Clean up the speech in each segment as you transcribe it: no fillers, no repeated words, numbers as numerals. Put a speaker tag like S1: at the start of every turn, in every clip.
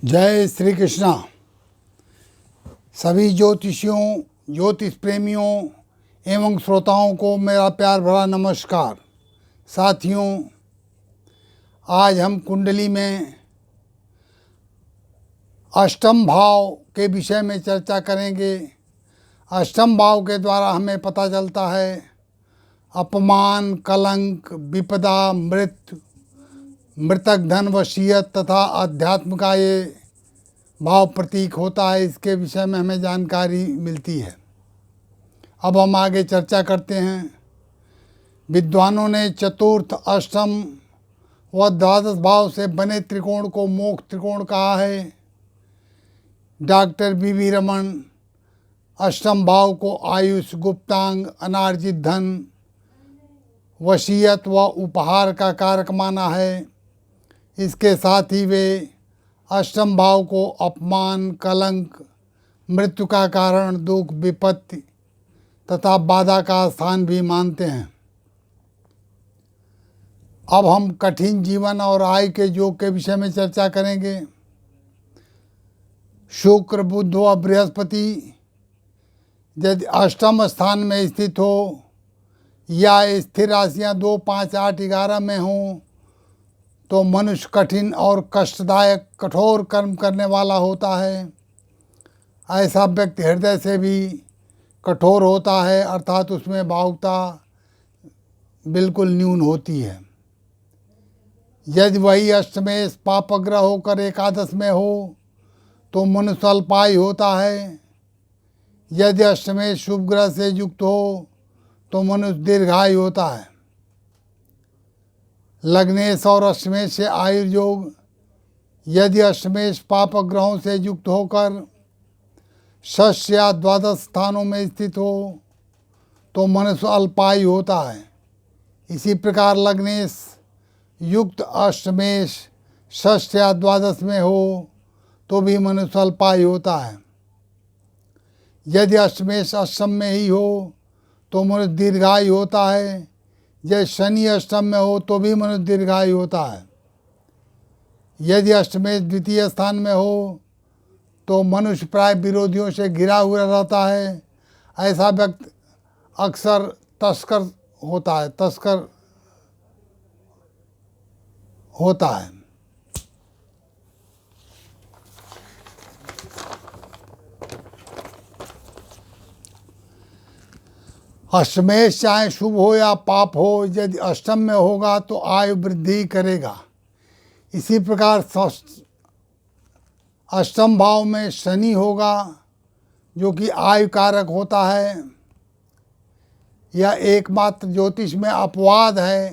S1: जय श्री कृष्णा। सभी ज्योतिषियों, ज्योतिष प्रेमियों एवं श्रोताओं को मेरा प्यार भरा नमस्कार। साथियों, आज हम कुंडली में अष्टम भाव के विषय में चर्चा करेंगे। अष्टम भाव के द्वारा हमें पता चलता है अपमान, कलंक, विपदा, मृत्यु, मृतक धन, वसीयत तथा अध्यात्म का ये भाव प्रतीक होता है। इसके विषय में हमें जानकारी मिलती है। अब हम आगे चर्चा करते हैं। विद्वानों ने चतुर्थ, अष्टम व द्वादश भाव से बने त्रिकोण को मोक्ष त्रिकोण कहा है। डॉक्टर बी रमन अष्टम भाव को आयुष, गुप्तांग, अनार्जित धन, वसीयत व उपहार का कारक माना है। इसके साथ ही वे अष्टम भाव को अपमान, कलंक, मृत्यु का कारण, दुख, विपत्ति तथा बाधा का स्थान भी मानते हैं। अब हम कठिन जीवन और आय के योग के विषय में चर्चा करेंगे। शुक्र, बुध व बृहस्पति यदि अष्टम स्थान में स्थित हो या स्थिर राशियाँ 2, 5, 8, 11 में हों तो मनुष्य कठिन और कष्टदायक कठोर कर्म करने वाला होता है। ऐसा व्यक्ति हृदय से भी कठोर होता है, अर्थात उसमें भावुकता बिल्कुल न्यून होती है। यदि वही अष्टमेश पापग्रह होकर एकादश में हो तो मनुष्य अल्पायु होता है। यदि अष्टमेश शुभ ग्रह से युक्त हो तो मनुष्य दीर्घायु होता है। लग्नेश और अष्टमेश से आयुर्योग यदि अष्टमेश पाप ग्रहों से युक्त होकर षष्ठ या द्वादश स्थानों में स्थित हो तो मनुष्य अल्पायु होता है। इसी प्रकार लग्नेश युक्त अष्टमेश षष्ठ या द्वादश में हो तो भी मनुष्य अल्पायु होता है। यदि अष्टमेश अष्टम में ही हो तो मनुष्य दीर्घायु होता है। यदि शनि अष्टम में हो तो भी मनुष्य दीर्घायु होता है। यदि अष्टमेश द्वितीय स्थान में हो तो मनुष्य प्राय विरोधियों से घिरा हुआ रहता है। ऐसा व्यक्ति अक्सर तस्कर होता है। अष्टमेश चाहे शुभ हो या पाप हो, यदि अष्टम में होगा तो आयु वृद्धि करेगा। इसी प्रकार अष्टम भाव में शनि होगा जो कि आयु कारक होता है। यह एकमात्र ज्योतिष में अपवाद है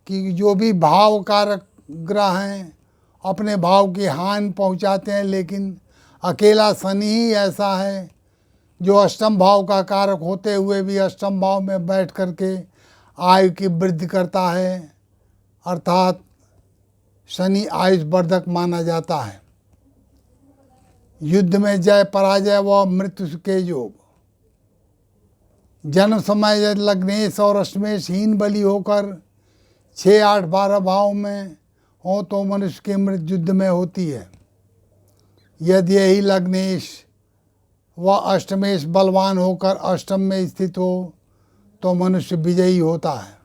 S1: कि जो भी भाव कारक ग्रह हैं अपने भाव की हानि पहुंचाते हैं, लेकिन अकेला शनि ही ऐसा है जो अष्टम भाव का कारक होते हुए भी अष्टम भाव में बैठ करके आयु की वृद्धि करता है। अर्थात शनि आयुष्वर्धक माना जाता है। युद्ध में जय, पराजय व मृत्यु के योग। जन्म समय यदि लग्नेश और अष्टमेश हीन बली होकर 6, 8, 12 भाव में हो तो मनुष्य की मृत्यु युद्ध में होती है। यदि यही लग्नेश व अष्टमेश बलवान होकर अष्टम में स्थित हो तो मनुष्य विजयी होता है।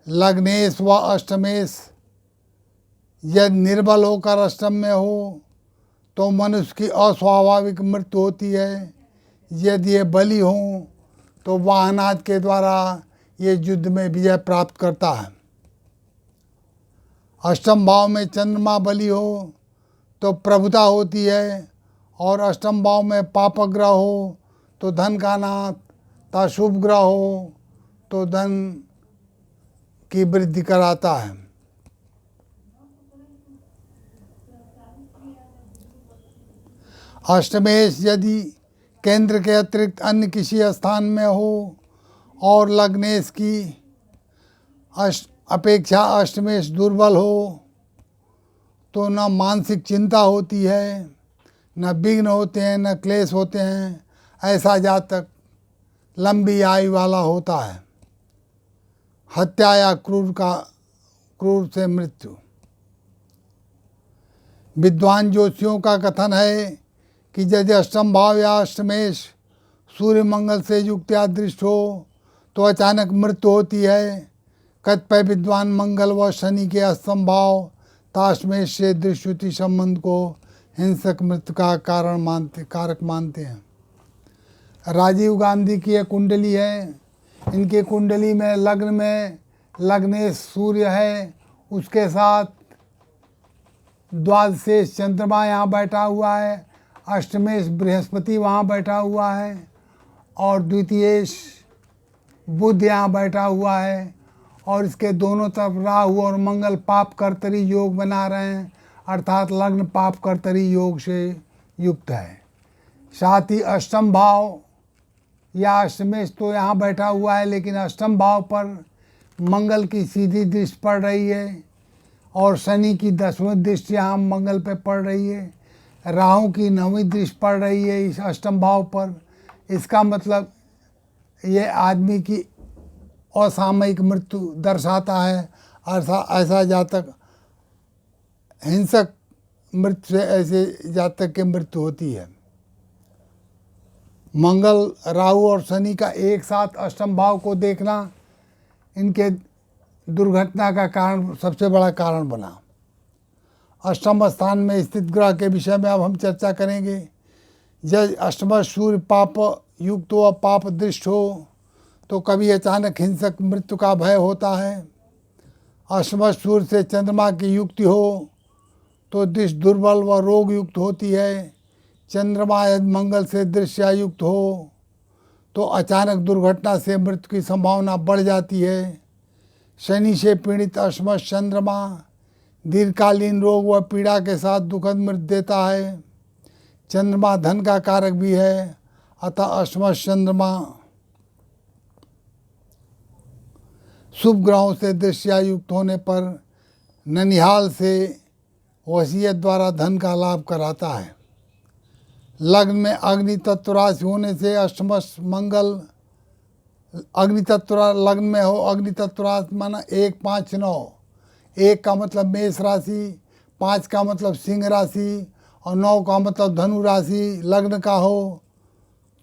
S1: लग्नेश व अष्टमेश यदि निर्बल होकर अष्टम में हो तो मनुष्य की अस्वाभाविक मृत्यु होती है। यदि ये बली हों तो वाहनाद के द्वारा ये युद्ध में विजय प्राप्त करता है। अष्टम भाव में चंद्रमा बली हो तो प्रभुता होती है, और अष्टम भाव में पापग्रह हो तो धन का नाथ, तथा शुभ ग्रह हो तो धन की वृद्धि कराता है। अष्टमेश यदि केंद्र के अतिरिक्त अन्य किसी स्थान में हो और लग्नेश की अपेक्षा अष्टमेश दुर्बल हो तो न मानसिक चिंता होती है, न विघ्न होते हैं, न क्लेश होते हैं। ऐसा जातक लंबी आयु वाला होता है। हत्या या क्रूर से मृत्यु। विद्वान ज्योतिषियों का कथन है कि यदि अष्टम भाव या अष्टमेश सूर्य मंगल से युक्त या दृष्ट हो तो अचानक मृत्यु होती है। कतिपय विद्वान मंगल व शनि के अष्टम भाव ताष्टमेश से दृष्टि संबंध को हिंसक मृत्यु का कारक मानते हैं। राजीव गांधी की एक कुंडली है। इनकी कुंडली में लग्नेश सूर्य है, उसके साथ द्वादशेष चंद्रमा यहाँ बैठा हुआ है, अष्टमेश बृहस्पति वहाँ बैठा हुआ है और द्वितीयेश बुध यहाँ बैठा हुआ है और इसके दोनों तरफ राहु और मंगल पाप कर्तरी योग बना रहे हैं, अर्थात लग्न पाप कर्तरी योग से युक्त है। साथ ही अष्टम भाव या अष्टमेश तो यहाँ बैठा हुआ है, लेकिन अष्टम भाव पर मंगल की सीधी दृष्टि पड़ रही है और शनि की 10वीं दृष्टि यहाँ मंगल पे पड़ रही है, राहु की 9वीं दृष्टि पड़ रही है इस अष्टम भाव पर। इसका मतलब ये आदमी की असामयिक मृत्यु दर्शाता है। ऐसा जातक हिंसक मृत्यु से ऐसे जातक की मृत्यु होती है। मंगल, राहु और शनि का एक साथ अष्टम भाव को देखना इनके दुर्घटना का कारण, सबसे बड़ा कारण बना। अष्टम स्थान में स्थित ग्रह के विषय में अब हम चर्चा करेंगे। जब अष्टम सूर्य पाप युक्त व पाप दृष्ट हो तो कभी अचानक हिंसक मृत्यु का भय होता है। अष्टम सूर्य से चंद्रमा की युक्ति हो तो दृष्टि दुर्बल व रोग युक्त होती है। चंद्रमा यदि मंगल से दृश्यायुक्त हो तो अचानक दुर्घटना से मृत्यु की संभावना बढ़ जाती है। शनि से पीड़ित अष्टम चंद्रमा दीर्घकालीन रोग व पीड़ा के साथ दुखद मृत्यु देता है। चंद्रमा धन का कारक भी है, अतः अष्टम चंद्रमा शुभ ग्रहों से दृश्यायुक्त होने पर ननिहाल से वसीयत द्वारा धन का लाभ कराता है। लग्न में अग्नि तत्व राशि होने से अष्टम मंगल अग्नि तत्व लग्न में हो, अग्नि तत्व राशि माना 1, 5, 9। 1 का मतलब मेष राशि, 5 का मतलब सिंह राशि और 9 का मतलब धनु राशि लग्न का हो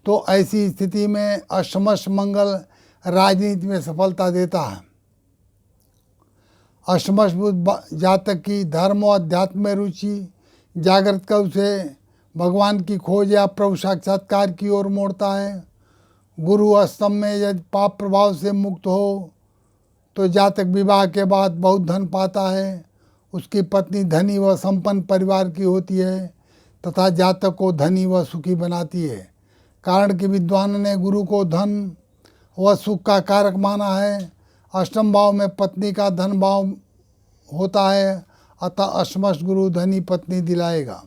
S1: तो ऐसी स्थिति में अष्टम मंगल राजनीति में सफलता देता है। अष्टम बुध जातक की धर्म और अध्यात्म में रुचि जागृत कर उसे भगवान की खोज या प्रभु साक्षात्कार की ओर मोड़ता है। गुरु अष्टम में यदि पाप प्रभाव से मुक्त हो तो जातक विवाह के बाद बहुत धन पाता है। उसकी पत्नी धनी व संपन्न परिवार की होती है तथा जातक को धनी व सुखी बनाती है। कारण कि विद्वान ने गुरु को धन व सुख का कारक माना है। अष्टम भाव में पत्नी का धन भाव होता है, अतः अष्टम गुरु धनी पत्नी दिलाएगा।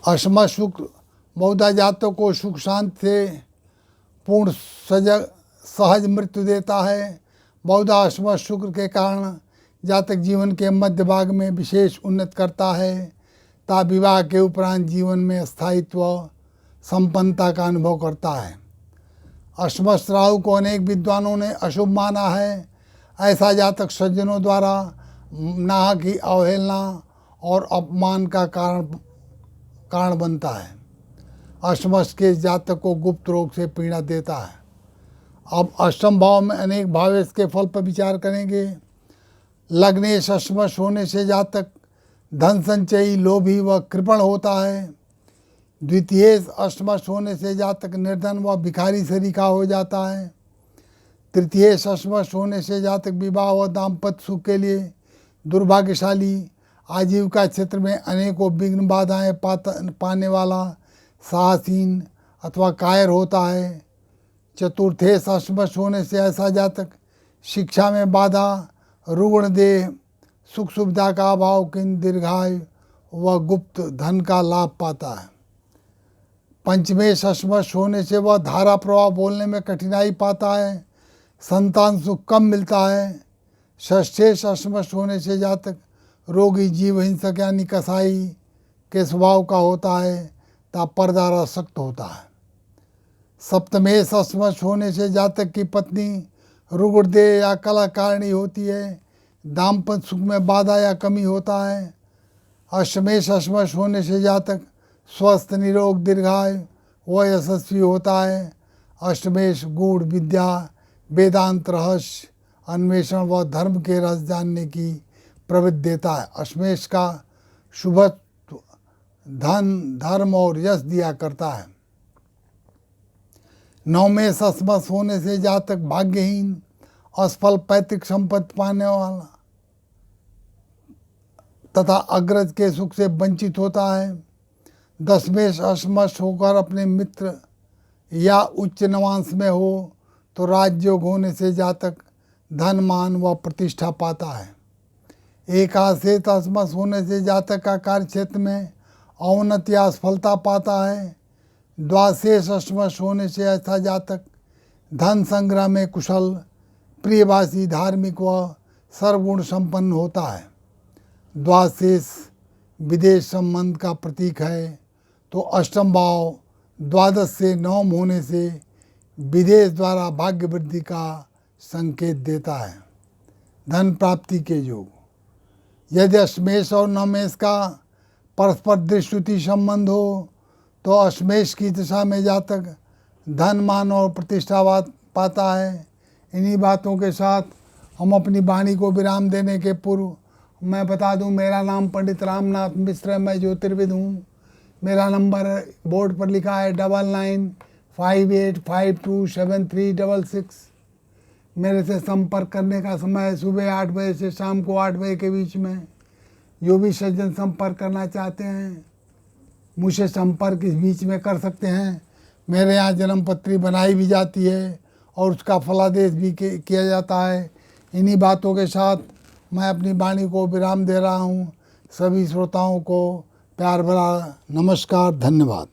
S1: अष्टम शुक्र बहुधा जातकों को सुख शांति से पूर्ण सहज मृत्यु देता है। बहुधा अष्टम शुक्र के कारण जातक जीवन के मध्य भाग में विशेष उन्नत करता है ता विवाह के उपरांत जीवन में स्थायित्व संपन्नता का अनुभव करता है। अष्टम राहु को अनेक विद्वानों ने अशुभ माना है। ऐसा जातक सज्जनों द्वारा नाह की अवहेलना और अपमान का कारण बनता है। अष्टम के जातक को गुप्त रोग से पीड़ा देता है। अब अष्टम भाव में अनेक भावेश के फल पर विचार करेंगे। लग्नेश अष्टम होने से जातक धन संचयी, लोभी व कृपण होता है। द्वितीय अष्टम होने से जातक निर्धन व भिखारी सरीखा हो जाता है। तृतीय अष्टम होने से जातक विवाह व दाम्पत्य सुख के लिए दुर्भाग्यशाली, आजीविका क्षेत्र में अनेकों विघ्न बाधाएं पाने वाला, साहसीन अथवा कायर होता है। चतुर्थेश अष्टम होने से ऐसा जातक शिक्षा में बाधा, रुग्ण देह, सुख सुविधा का अभाव, किन दीर्घायु व गुप्त धन का लाभ पाता है। पंचमेश अष्टम होने से वह धारा प्रवाह बोलने में कठिनाई पाता है, संतान सुख कम मिलता है। षष्ठेश अष्टम होने से जातक रोगी, जीव हिंसक यानी कसाई के स्वभाव का होता है ता पर्दा सख्त होता है। सप्तमेश अष्टम होने से जातक की पत्नी रुग्णदेह या कलाकारणी होती है, दाम्पत्य सुख में बाधा या कमी होता है। अष्टमेश अश्मश होने से जातक स्वस्थ निरोग दीर्घायु व यशस्वी होता है। अष्टमेश गूढ़ विद्या, वेदांत रहस्य अन्वेषण व धर्म के रस जानने की प्रवृत्ति देता है। अष्टमेश का शुभत्व धन, धर्म और यश दिया करता है। नवमेश अश्मश होने से जातक भाग्यहीन, असफल पैतृक संपत्ति पाने वाला तथा अग्रज के सुख से वंचित होता है। दशमेश अश्मश होकर अपने मित्र या उच्च नवांश में हो तो राजयोग होने से जातक धन, मान व प्रतिष्ठा पाता है। एकादशेश अश्मश होने से जातक का कार्य क्षेत्र में अवनति या असफलता पाता है। द्वादशेश अश्मश होने से ऐसा जातक धन संग्रह में कुशल, प्रियभाषी, धार्मिक व सर्वगुण संपन्न होता है। द्वादशेश विदेश संबंध का प्रतीक है, तो अष्टम भाव द्वादश से नवम होने से विदेश द्वारा भाग्य वृद्धि का संकेत देता है। धन प्राप्ति के योग, यदि अष्टमेश और नवमेश का परस्पर दृष्टि संबंध हो तो अष्टमेश की दिशा में जातक धन, मान और प्रतिष्ठा पाता है। इन्हीं बातों के साथ हम अपनी वाणी को विराम देने के पूर्व मैं बता दूं, मेरा नाम पंडित रामनाथ मिश्र है, मैं ज्योतिर्विद हूँ। मेरा नंबर बोर्ड पर लिखा है 9958527366। मेरे से संपर्क करने का समय सुबह 8 बजे से शाम को 8 बजे के बीच में। जो भी सज्जन संपर्क करना चाहते हैं मुझसे संपर्क इस बीच में कर सकते हैं। मेरे यहाँ जन्मपत्री बनाई भी जाती है और उसका फलादेश भी किया जाता है। इन्हीं बातों के साथ मैं अपनी वाणी को विराम दे रहा हूँ। सभी श्रोताओं को प्यार भरा नमस्कार, धन्यवाद।